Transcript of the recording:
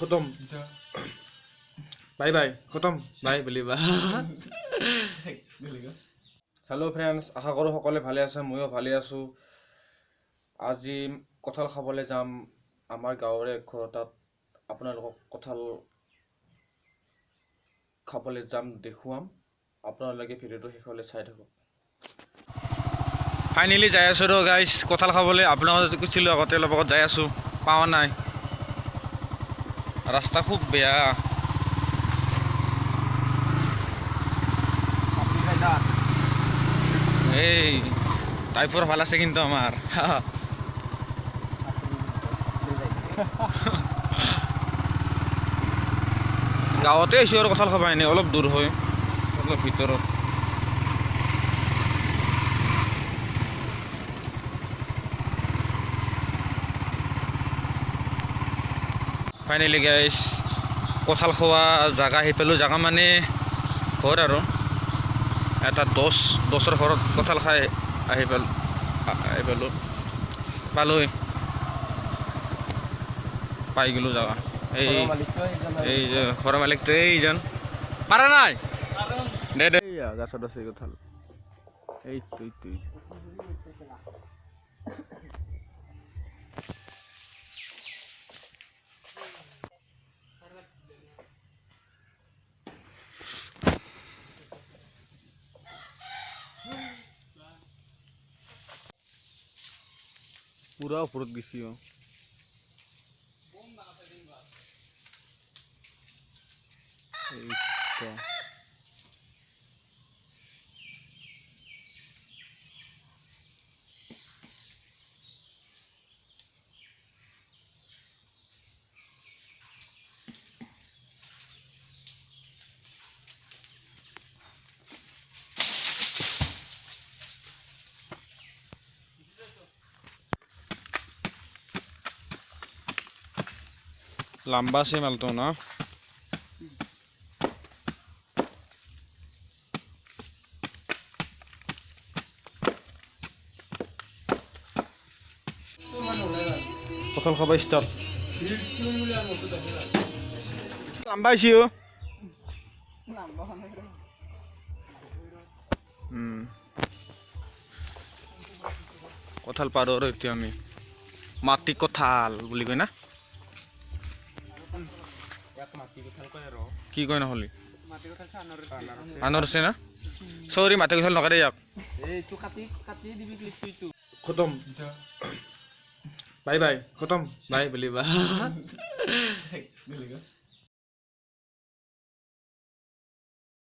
खत्म bye bye खत्म bye बोलिबा hello friends आशा करो সকলে ভালে আছে মইও ভালে আছো আজি কঁঠাল খাবলৈ যাম আমাৰ গাঁৱৰে ঘৰটাত আপোনালোকক কঁঠাল খাবলৈ যাম দেখুৱাম আপোনালোকে ভিডিওটো শেষলৈ চাই থাকক ফাইনালি যাই আছো ৰ গাইস কঁঠাল খাবলৈ আপোনালোকক কৈছিলো আগতে লগত যাই আছো পাওয়া নাই রাস্তা খুব বেয়া এই টাইপর ভাল আছে কিন্তু আমার গাঁৱতে আইছো আৰু কঁঠাল খাবা এনে অলপ দূৰ হয় অলপ ভিতৰত ফাইনালি গাইস কঁঠাল খোৱা জাগা হেপেলো জাগা মানে ঘৰ আৰু এটা 10ৰ ঘৰত কঁঠাল খাই আহি পেলো পালৈ পাই গেলো জাগা এই যে ঘৰৰ মালিকটো এইজন পাৰা নাই দে দে গাছত আছে কঁঠাল এই তুই পুরা উপরত গেছিও लंबा से मलतो ना कथल खाबा स्टार्ट लंबा आइसियो कथल पारो र इति आमी माटी कथाल বুলি কই না কি কয় নহলি আনারসে না সরি মাটি কঁঠাল নকারে যাক খতম বাই বাই খতম বাই বলিবা